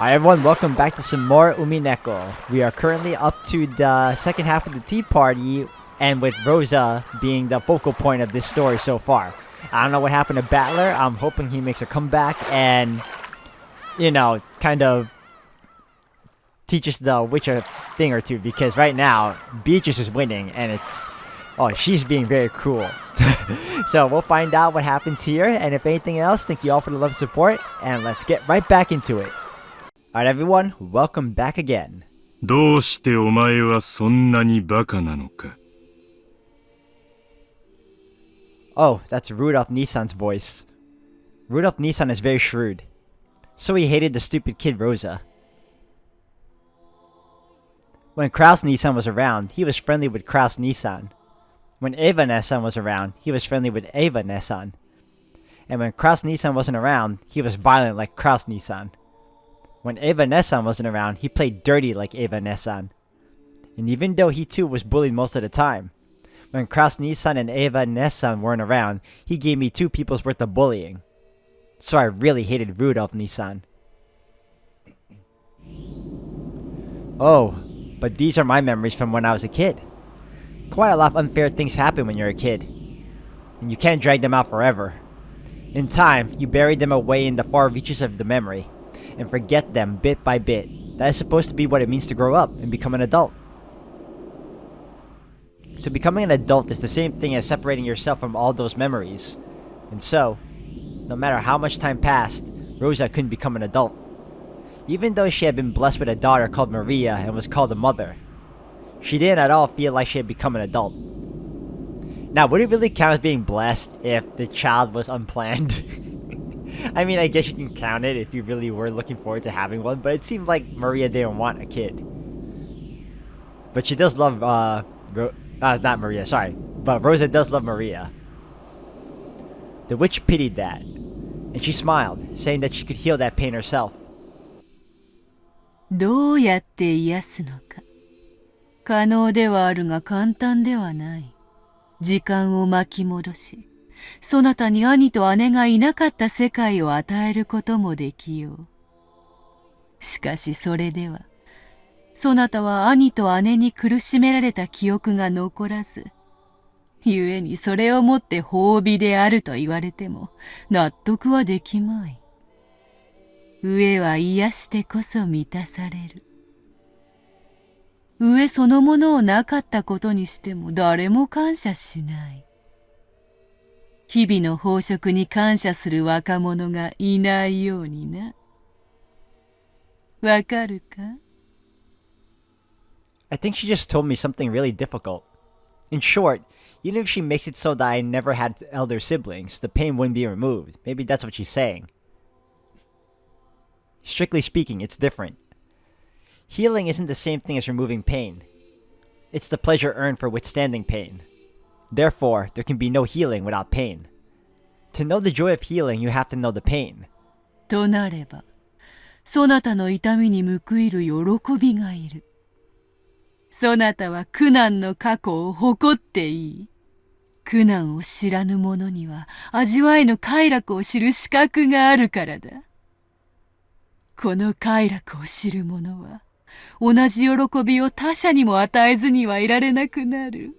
Hi everyone, welcome back to some more Umineko. We are currently up to the second half of the tea party, and with Rosa being the focal point of this story so far. I don't know what happened to Battler. I'm hoping he makes a comeback and, kind of teaches the witch a thing or two, because right now, Beatrice is winning, and she's being very cruel. So we'll find out what happens here, and if anything else, thank you all for the love and support, and let's get right back into it. Alright everyone, welcome back again. どうしてお前はそんなにバカなのか? Oh, that's Rudolph Nissan's voice. Rudolph Nissan is very shrewd. So he hated the stupid kid Rosa. When Kraus Nissan was around, he was friendly with Kraus Nissan. When Eva Nissan was around, he was friendly with Eva Nissan. And when Kraus Nissan wasn't around, he was violent like Kraus Nissan. When Eva Nissan wasn't around, he played dirty like Eva Nissan. And even though he too was bullied most of the time, when Kraus Nissan and Eva Nissan weren't around, he gave me 2 people's worth of bullying. So I really hated Rudolph Nissan. Oh, but these are my memories from when I was a kid. Quite a lot of unfair things happen when you're a kid. And you can't drag them out forever. In time, you bury them away in the far reaches of the memory, and forget them bit by bit. That is supposed to be what it means to grow up and become an adult. So becoming an adult is the same thing as separating yourself from all those memories. And so, no matter how much time passed, Rosa couldn't become an adult. Even though she had been blessed with a daughter called Maria and was called a mother, she didn't at all feel like she had become an adult. Now, would it really count as being blessed if the child was unplanned? I mean, I guess you can count it if you really were looking forward to having one, but it seemed like Maria didn't want a kid. But she does love, not Maria, sorry. But Rosa does love Maria. The witch pitied that, and she smiled, saying that she could heal that pain herself. どうやって癒すのか。可能ではあるが簡単ではない。時間を巻き戻し、そなたに兄と姉がいなかった世界を与えることもできよう。しかしそれでは、そなたは兄と姉に苦しめられた記憶が残らず、故にそれをもって褒美であると言われても納得はできまい。飢えは癒してこそ満たされる。飢えそのものをなかったことにしても誰も感謝しない。日々の飽食に感謝する若者がいないようにな。わかるか? I think she just told me something really difficult. In short, even if she makes it so that I never had elder siblings, the pain wouldn't be removed. Maybe that's what she's saying. Strictly speaking, it's different. Healing isn't the same thing as removing pain. It's the pleasure earned for withstanding pain. Therefore, there can be no healing without pain. To know the joy of healing, you have to know the pain. となれば、そなたの痛みに報いる喜びがいる。そなたは苦難の過去を誇っていい。苦難を知らぬ者には味わいの快楽を知る資格があるからだ。この快楽を知る者は、同じ喜びを他者にも与えずにはいられなくなる。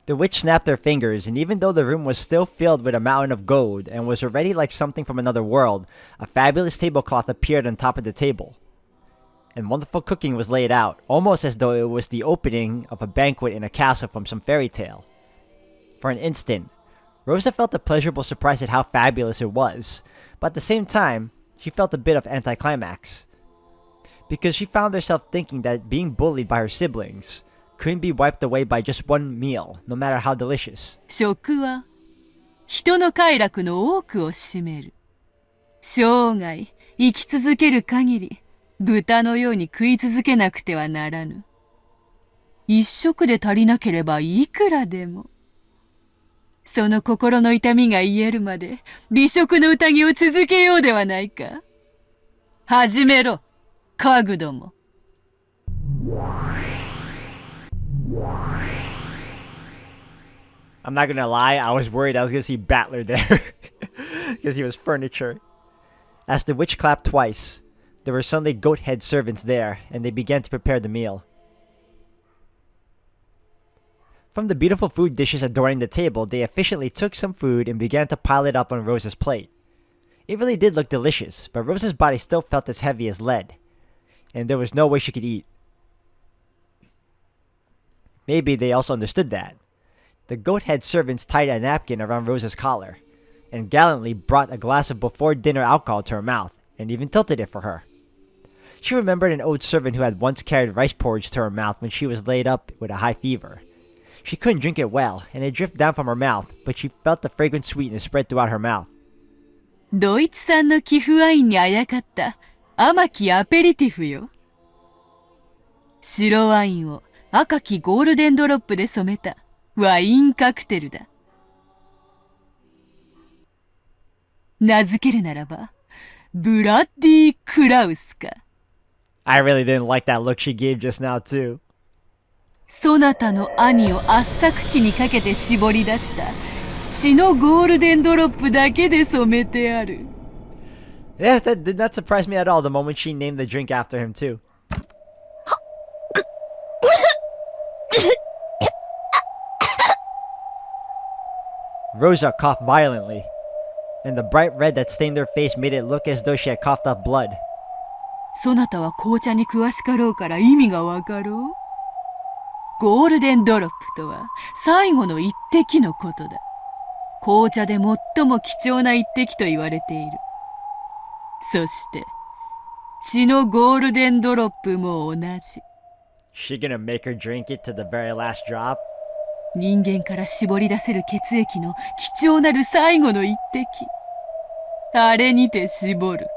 The witch snapped her fingers, and even though the room was still filled with a mountain of gold and was already like something from another world, a fabulous tablecloth appeared on top of the table. And wonderful cooking was laid out, almost as though it was the opening of a banquet in a castle from some fairy tale. For an instant, Rosa felt a pleasurable surprise at how fabulous it was, but at the same time, she felt a bit of anticlimax. Because she found herself thinking that being bullied by her siblings couldn't be wiped away by just one meal, no matter how delicious. 食は人の快楽の多くを占める。生涯生き続ける限り、豚のように食い続けなくてはならぬ。一食で足りなければいくらでも。その心の痛みが癒えるまで、美食の宴を続けようではないか。始めろ、家具ども。I'm not gonna lie, I was worried I was gonna see Battler there. Because he was furniture. As the witch clapped twice, there were suddenly goat head servants there, and they began to prepare the meal. From the beautiful food dishes adorning the table, they efficiently took some food and began to pile it up on Rosa's plate. It really did look delicious, but Rosa's body still felt as heavy as lead, and there was no way she could eat. Maybe they also understood that. The goat head servants tied a napkin around Rosa's collar, and gallantly brought a glass of before-dinner alcohol to her mouth, and even tilted it for her. She remembered an old servant who had once carried rice porridge to her mouth when she was laid up with a high fever. She couldn't drink it well, and it dripped down from her mouth, but she felt the fragrant sweetness spread throughout her mouth. ドイツ産の寄付ワインにあやかった甘きアペリティフよ。白ワインを赤きゴールデンドロップで染めたワインカクテルだ。名付けるならば、ブラッディ・クラウスか。I really didn't like that look she gave just now, too. そなたの兄を圧搾機にかけて絞り出した血のゴールデンドロップだけで染めてある。Yeah, that did not surprise me at all the moment she named the drink after him, too. Rosa coughed violently, and the bright red that stained her face made it look as though she had coughed up blood. そなたは紅茶に詳しかろうから意味がわかろう。ゴールデンドロップとは最後の一滴のことだ。紅茶で最も貴重な一滴と言われている。そして血のゴールデンドロップも同じ。She gonna make her drink it to the very last drop? 人間から絞り出せる血液の貴重なる最後の一滴。あれにて絞る。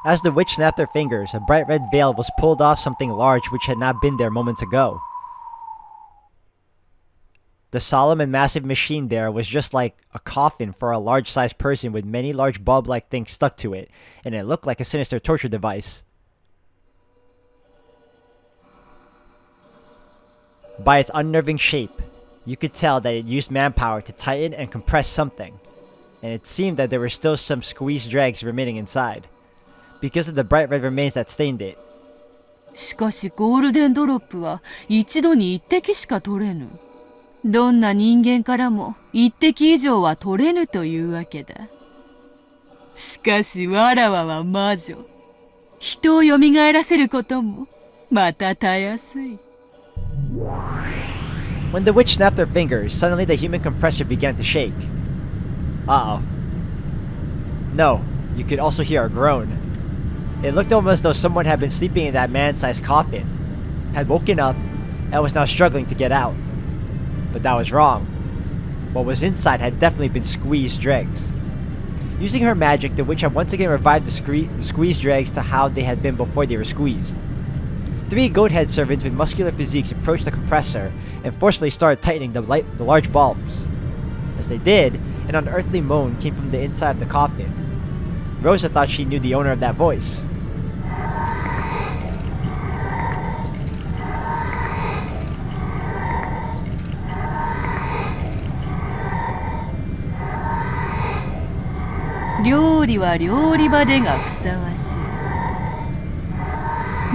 As the witch snapped her fingers, a bright red veil was pulled off something large which had not been there moments ago. The solemn and massive machine there was just like a coffin for a large-sized person with many large bulb-like things stuck to it, and it looked like a sinister torture device. By its unnerving shape, you could tell that it used manpower to tighten and compress something, and it seemed that there were still some squeezed dregs remaining inside, because of the bright red remains that stained it. しかしゴールデンドロップは一度に一滴しか取れぬ。どんな人間からも一滴以上は取れぬというわけだ。しかしわらわは魔女。人を蘇らせることもまたたやすい。When the witch snapped her fingers, suddenly the human compressor began to shake. Uh-oh. No, you could also hear a groan. It looked almost as though someone had been sleeping in that man-sized coffin, had woken up, and was now struggling to get out. But that was wrong. What was inside had definitely been squeezed dregs. Using her magic, the witch had once again revived the squeezed dregs to how they had been before they were squeezed. 3 goat-head servants with muscular physiques approached the compressor and forcefully started tightening the large bulbs. As they did, an unearthly moan came from the inside of the coffin. Rosa thought she knew the owner of that voice. "料理は料理場でがふさわしい。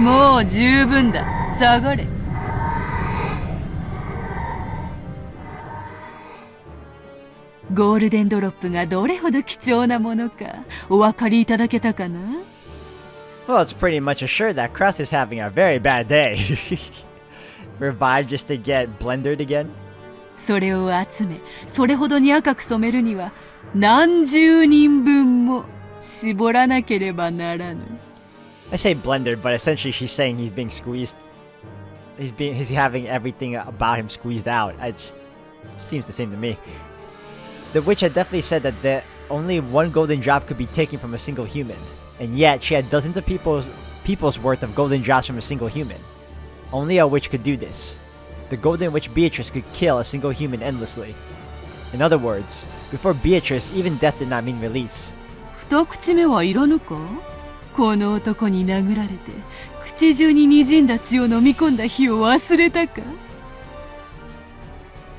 もう十分だ。下がれ。ゴールデンドロップがどれほど貴重なものかお分かりいただけたかな？ Well, it's pretty much assured that Krause is having a very bad day. Revived just to get blendered again? それを集め、それほどに赤く染めるには何十人分も絞らなければならぬ。I say blendered, but essentially she's saying he's being squeezed. He's having everything about him squeezed out. It seems the same to me. The witch had definitely said that only one golden drop could be taken from a single human, and yet she had dozens of people's worth of golden drops from a single human. Only a witch could do this. The golden witch Beatrice could kill a single human endlessly. In other words, before Beatrice, even death did not mean release. 二口目はいらぬか？この男に殴られて口中に滲んだ血を飲み込んだ日を忘れたか。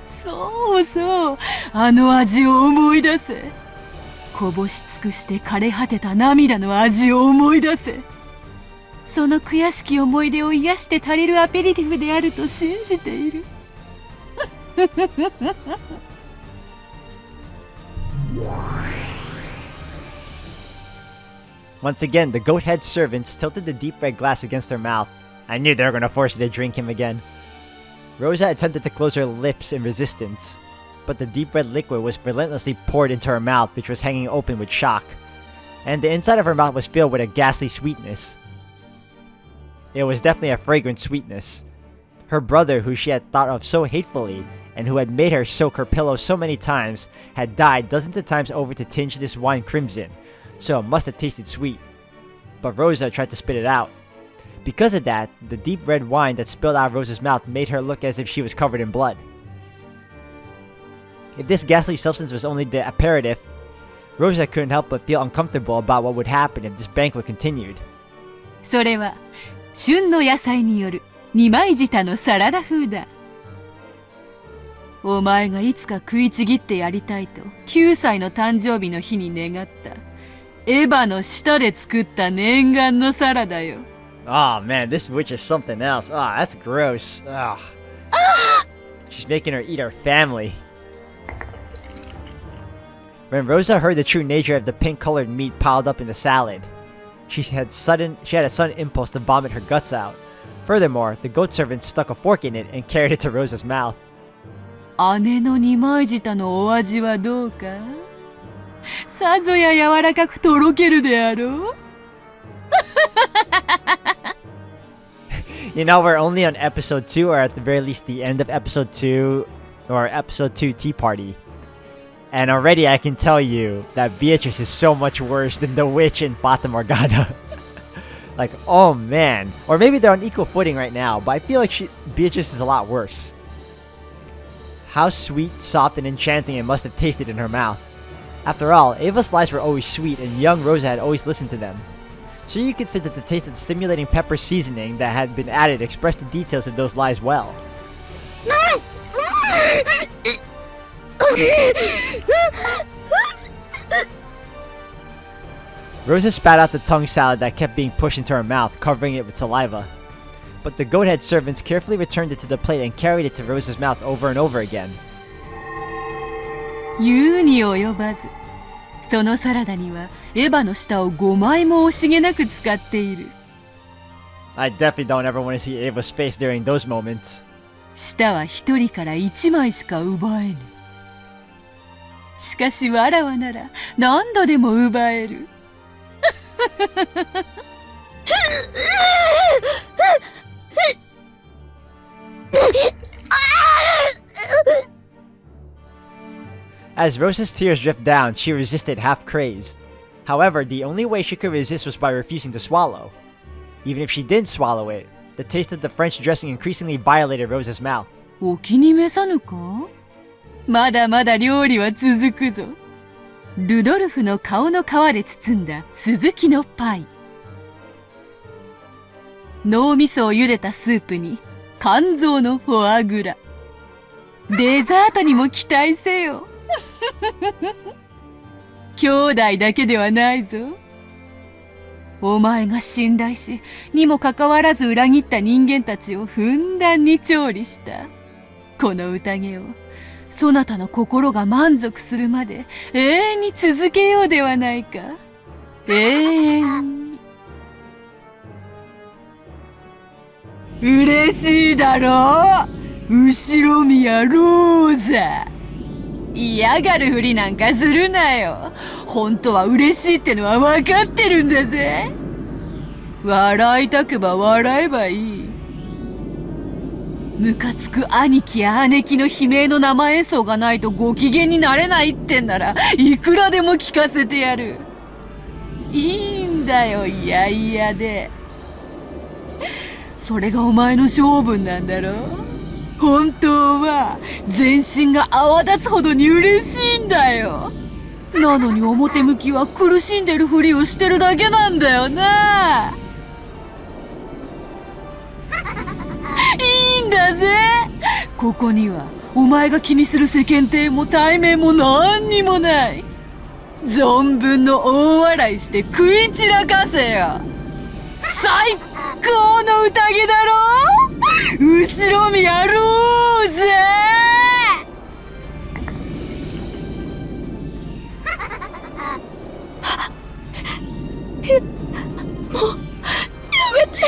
そうそう、あの味を思い出せ。こぼし尽くして枯れ果てた涙の味を思い出せ。その悔しき思い出を癒して足りるアペリティフであると信じている。Once again, the goat-head servants tilted the deep red glass against her mouth. I knew they were going to force her to drink him again. Rosa attempted to close her lips in resistance, but the deep red liquid was relentlessly poured into her mouth, which was hanging open with shock, and the inside of her mouth was filled with a ghastly sweetness. It was definitely a fragrant sweetness. Her brother, who she had thought of so hatefully, and who had made her soak her pillow so many times, had died dozens of times over to tinge this wine crimson, so it must have tasted sweet. But Rosa tried to spit it out. Because of that, the deep red wine that spilled out of Rosa's mouth made her look as if she was covered in blood. If this ghastly substance was only the aperitif, Rosa couldn't help but feel uncomfortable about what would happen if this banquet continued. それは旬の野菜による二枚舌のサラダ風だ。お前がいつか食いちぎってやりたいと9歳の誕生日の日に願ったエヴァの舌で作った念願のサラダよ。Oh man, this witch is something else. Ah, that's gross. Ugh. She's making her eat her family. When Rosa heard the true nature of the pink-colored meat piled up in the salad, she had a sudden impulse to vomit her guts out. Furthermore, the goat servant stuck a fork in it and carried it to Rosa's mouth. 姉の二枚舌のお味はどうか。さぞや柔らかくとろけるであろう。You know, we're only on episode 2, or at the very least the end of episode 2, or episode 2 Tea Party. And already I can tell you that Beatrice is so much worse than the witch in Fata Morgana. Like, oh man. Or maybe they're on equal footing right now, but I feel like Beatrice is a lot worse. How sweet, soft, and enchanting it must have tasted in her mouth. After all, Ava's lies were always sweet, and young Rosa had always listened to them. So you could say that the taste of the stimulating pepper seasoning that had been added expressed the details of those lies well. Rosa spat out the tongue salad that kept being pushed into her mouth, covering it with saliva. But the goat-head servants carefully returned it to the plate and carried it to Rosa's mouth over and over again. 言うに及ばず、そのサラダにはエヴァの舌を5枚も惜しげなく使っている。I definitely don't ever want to see Ava's face during those moments. 舌は1人から1枚しか奪えぬ。しかしわらわなら何度でも奪える。As Rosa's tears dripped down, she resisted, half crazed. However, the only way she could resist was by refusing to swallow. Even if she did swallow it, the taste of the French dressing increasingly violated Rosa's mouth. お気に召さぬか？まだまだ料理は続くぞ。ルドルフの顔の皮で包んだスズキのパイ。脳みそを茹でたスープに肝臓のフォアグラ。デザートにも期待せよ。兄弟だけではないぞ。お前が信頼し、にもかかわらず裏切った人間たちをふんだんに調理した。この宴を、そなたの心が満足するまで永遠に続けようではないか。永遠に。嬉しいだろう、後ろ宮ローザ。嫌がるふりなんかするなよ。本当は嬉しいってのは分かってるんだぜ。笑いたくば笑えばいい。ムカつく兄貴や姉貴の悲鳴の生演奏がないとご機嫌になれないってんならいくらでも聞かせてやる。いいんだよ、いやいやで。それがお前の性分なんだろ。本当は全身が泡立つほどに嬉しいんだよ。なのに表向きは苦しんでるふりをしてるだけなんだよな。いいんだぜ。ここにはお前が気にする世間体も対面も何にもない。存分の大笑いして食い散らかせよ。最高の宴だろ。後ろ見やろうぜ。もうやめて。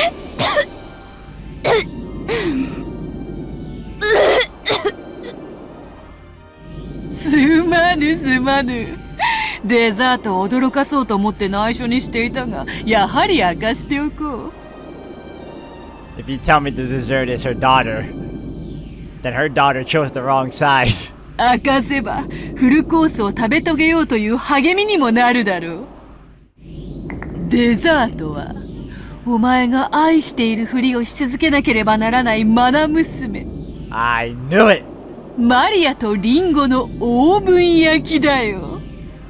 すまぬすまぬ。デザートを驚かそうと思って内緒にしていたが、やはり明かしておこう。If you tell me the dessert is her daughter, then her daughter chose the wrong side. 明かせばフルコースを食べ遂げようという励みにもなるだろう。デザートはお前が愛しているふりをし続けなければならないマナ娘 I knew it! マリアとリンゴのオーブン焼きだよ。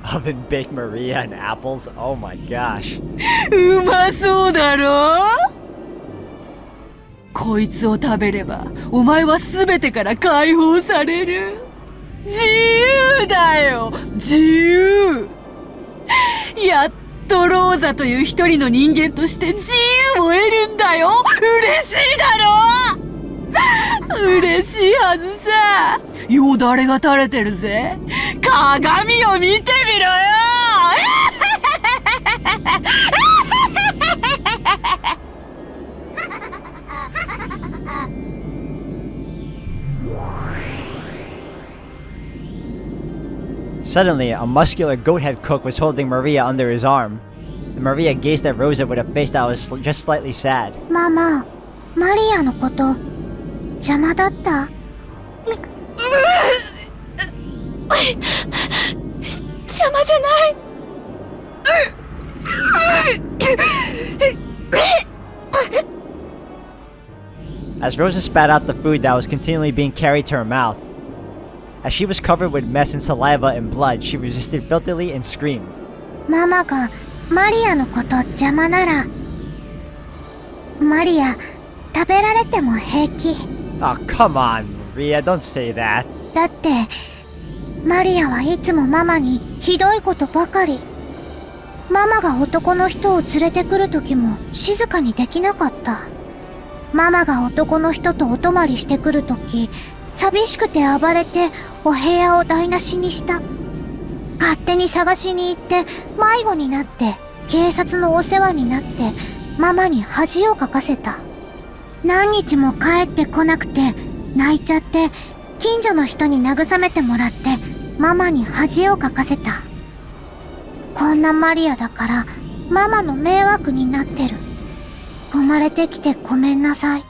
Oven baked Maria and apples? Oh my gosh. うまそうだろ。こいつを食べればお前は全てから解放される。自由だよ、自由。やっとローザという一人の人間として自由を得るんだよ。嬉しいだろ。嬉しいはずさ。よだれが垂れてるぜ。鏡を見てみろよ。Suddenly, a muscular goat-head cook was holding Maria under his arm. And Maria gazed at Rosa with a face that was just slightly sad. ママ、マリアのこと邪魔だった？邪魔じゃない。As Rosa spat out the food that was continually being carried to her mouth. As she was covered with mess and saliva and blood, she resisted filthily and screamed. ママがマリアのこと邪魔なら、マリア、食べられても平気。Oh, come on, Maria, don't say that. だって、マリアはいつもママにひどいことばかり。ママが男の人を連れてくるときも静かにできなかった。ママが男の人とお泊まりしてくるとき、寂しくて暴れてお部屋を台無しにした。勝手に探しに行って迷子になって警察のお世話になってママに恥をかかせた。何日も帰ってこなくて泣いちゃって近所の人に慰めてもらってママに恥をかかせた。こんなマリアだからママの迷惑になってる。生まれてきてごめんなさい。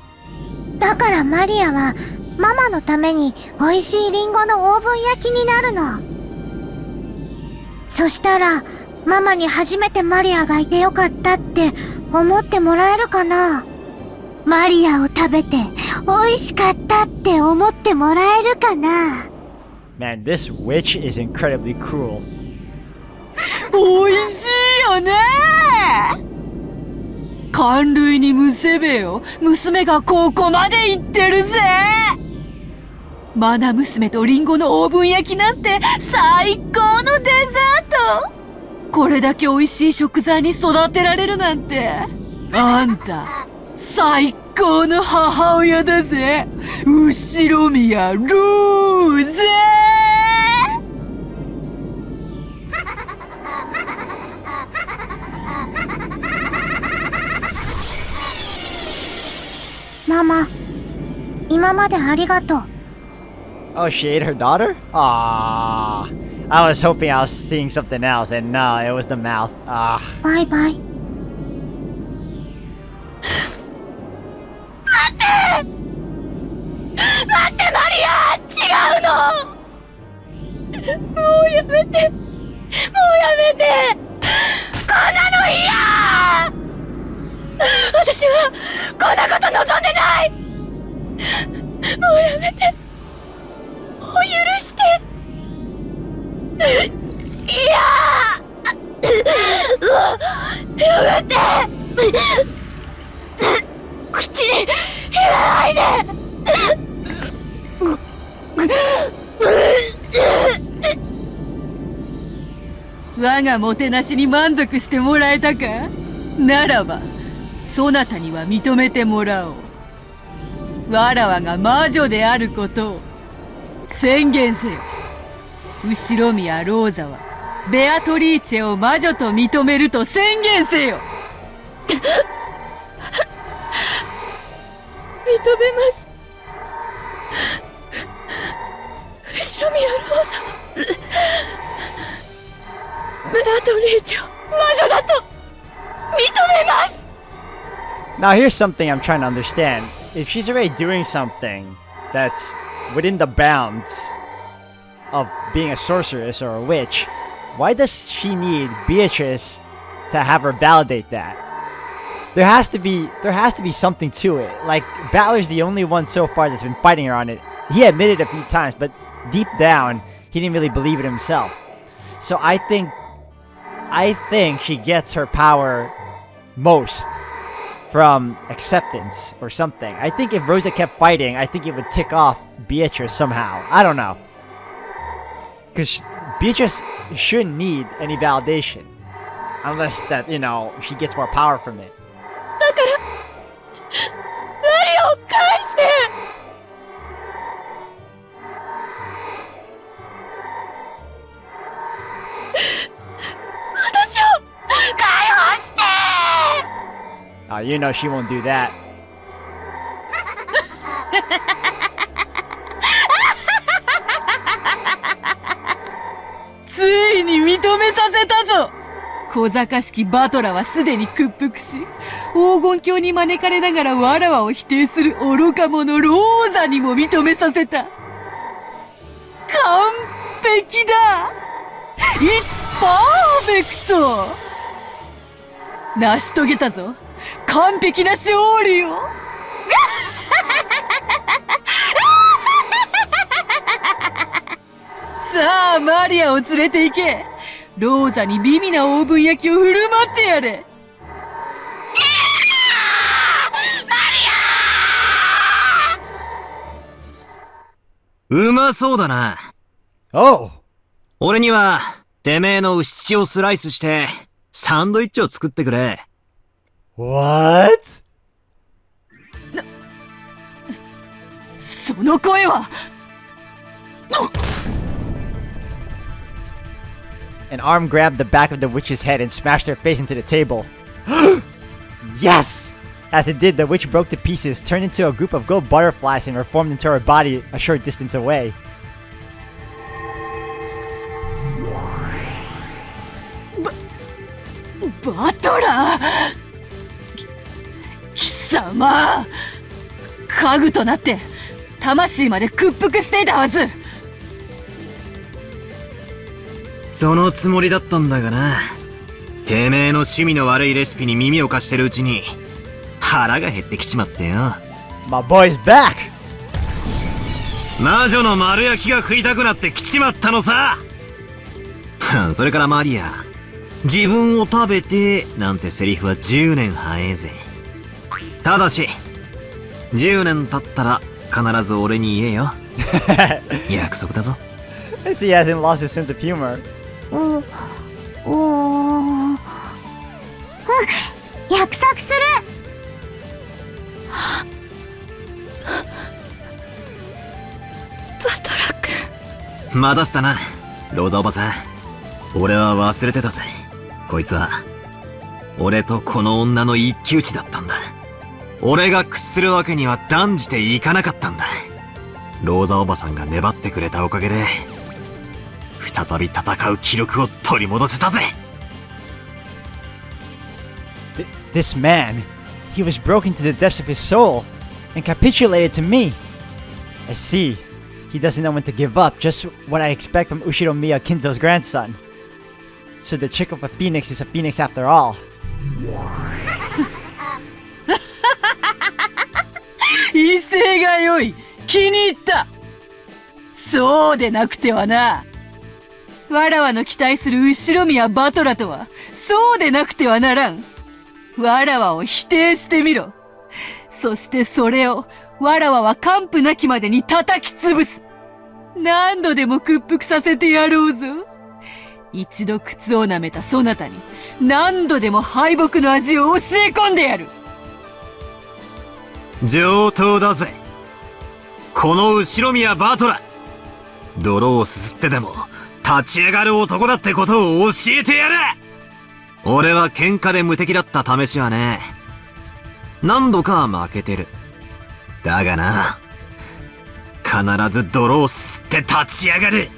だからマリアはママのために美味しいリンゴのオーブン焼きになるの。そしたらママに初めてマリアがいてよかったって思ってもらえるかな。マリアを食べて美味しかったって思ってもらえるかな。 Man, this witch is incredibly cruel. 美味しいよね。感類にむせべよ。娘がここまで行ってるぜ。マナ娘とリンゴのオーブン焼きなんて最高のデザート。これだけ美味しい食材に育てられるなんて、あんた最高の母親だぜ。後ろ見やろうぜ。ママ、今までありがとう。Oh, she ate her daughter? Ah, I was hoping I was seeing something else, and no, it was the mouth. Ah. バイバイ。待ってマリア、違うの。もうやめて、もうやめて。こんなの嫌。私はこんなこと望んでない。もうやめて、もう許して。いや。やめて口に入れないで我がもてなしに満足してもらえたか？ならばそなたには認めてもらおう。わらわが魔女であることを宣言せよ。後宮ローザはベアトリーチェを魔女と認めると宣言せよ。認めます後宮ローザはベアトリーチェを魔女だと認めます。 Now here's something I'm trying to understand. If she's already doing something that's within the bounds of being a sorceress or a witch, why does she need Beatrice to have her validate that? There has to be something to it. Like, Balor's the only one so far that's been fighting her on it. He admitted a few times, but deep down, he didn't really believe it himself. So I think she gets her power most from acceptance or something. I think if Rosa kept fighting, I think it would tick off Beatrice somehow. I don't know. Because Beatrice shouldn't need any validation. Unless that, she gets more power from it. だからマリアを返して私を解放して You know she won't do that. ついに認めさせたぞ。小賢しきバトラはすでに屈服し、黄金鏡に招かれながらわらわを否定する愚か者ローザにも認めさせた。完璧だ。 It's perfect。 成し遂げたぞ、完璧な勝利を。さあマリアを連れて行け。ローザに美味なオーブン焼きを振る舞ってやれ。うまそうだな。Oh! 俺には、てめえの牛乳をスライスして、サンドイッチを作ってくれ。What? その声は。An arm grabbed the back of the witch's head and smashed her face into the table. Yes! As it did, the witch broke to pieces, turned into a group of gold butterflies, and reformed into her body a short distance away. バトラー、貴様、家具となって魂まで屈服していたはず。そのつもりだったんだがな。てめえの趣味の悪いレシピに耳を貸してるうちに腹が減ってきちまってよ。 My boy's back! 魔女の丸焼きが食いたくなってきちまったのさ。それからマリア、自分を食べてなんてセリフは10年早えぜ。ただし10年経ったら必ず俺に言えよ。約束だぞ。 I see he hasn't lost his sense of humor. 約束する。バトラ君、待たせたな、ローザおばさん。俺は忘れてたぜ。こいつは俺とこの女の一騎打ちだったんだ。俺が屈するわけには断じていかなかったんだ。ローザおばさんが粘ってくれたおかげで再び戦う気力を取り戻せたぜ。This man, he was broken to the depths of his soul and capitulated to me. I see. He doesn't know when to give up, just what I expect from Ushiromiya Kinzo's grandson. So the chick of a phoenix is a phoenix after all. 威勢が良い。気に入った。そうでなくてはな。わらわの期待する後宮バトラとは、そうでなくてはならん。わらわを否定してみろ。そしてそれを、わらわは完膚なきまでに叩き潰す。何度でも屈服させてやろうぞ。一度靴を舐めたそなたに、何度でも敗北の味を教え込んでやる。上等だぜ。この後宮バトラ。泥をすすってでも、立ち上がる男だってことを教えてやる。俺は喧嘩で無敵だった試しはね、何度か負けてる。だがな、必ず泥をすって立ち上がる。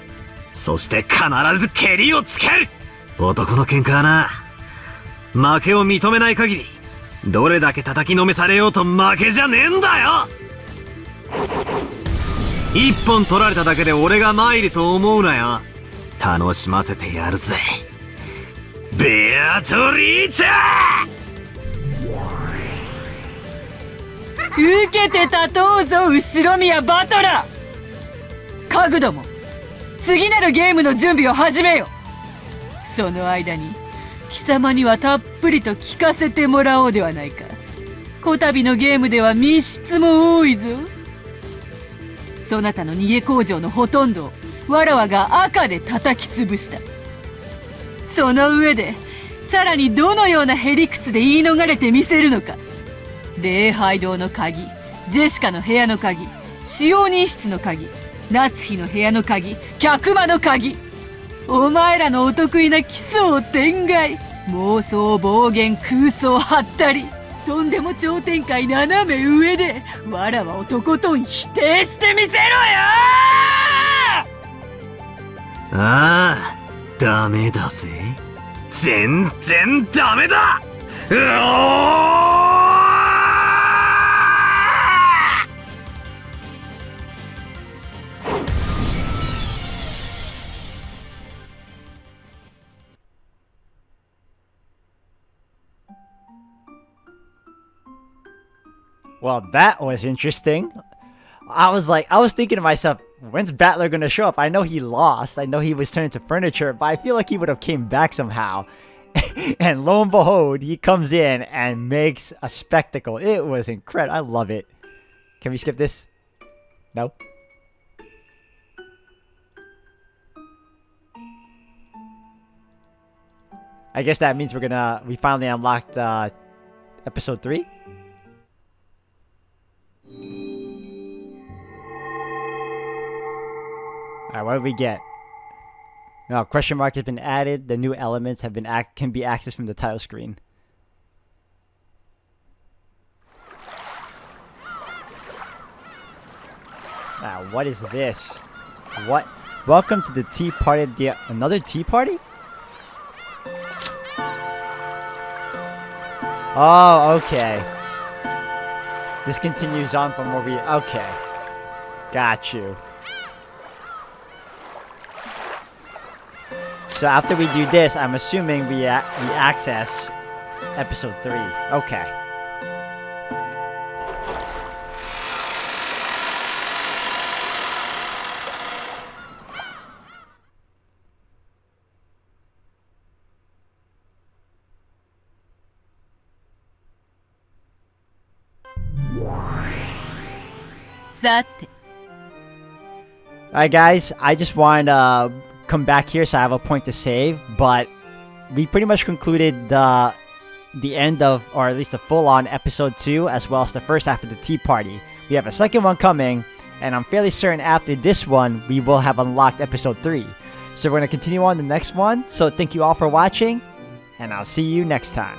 そして必ず蹴りをつける。男の喧嘩はな、負けを認めない限り、どれだけ叩きのめされようと負けじゃねえんだよ。一本取られただけで俺が参ると思うなよ。楽しませてやるぜ。ベアトリーチャー。受けて立とうぞ、後宮バトラ。家具ども、次なるゲームの準備を始めよ。その間に貴様にはたっぷりと聞かせてもらおうではないか。こたびのゲームでは密室も多いぞ。そなたの逃げ工場のほとんどをわらわが赤で叩き潰した。その上でさらにどのようなへりくつで言い逃れてみせるのか。礼拝堂の鍵、ジェシカの部屋の鍵、使用人室の鍵、夏日の部屋の鍵、客間の鍵。お前らのお得意な奇想天外、妄想暴言空想はったり、とんでも超展開斜め上でわらわをとことん否定してみせろよ。ああ、ダメだぜ。全然ダメだ。うおー。Well, that was interesting. I was thinking to myself, when's Battler gonna show up? I know he lost. I know he was turned into furniture, but I feel like he would have came back somehow. And lo and behold, he comes in and makes a spectacle. It was incredible. I love it. Can we skip this? No? I guess that means we finally unlocked episode 3. Alright, what did we get? No, question mark has been added. The new elements have been can be accessed from the title screen. What is this? What? Welcome to the tea party. Another tea party? Oh, okay. This continues on from where we... Okay. Got you. So after we do this, I'm assuming we access episode 3. Okay. Alright guys, I just wanted to come back here so I have a point to save, but we pretty much concluded the end of, or at least the full-on episode 2, as well as the first half of the tea party. We have a second one coming, and I'm fairly certain after this one, we will have unlocked episode 3. So we're going to continue on the next one, so thank you all for watching, and I'll see you next time.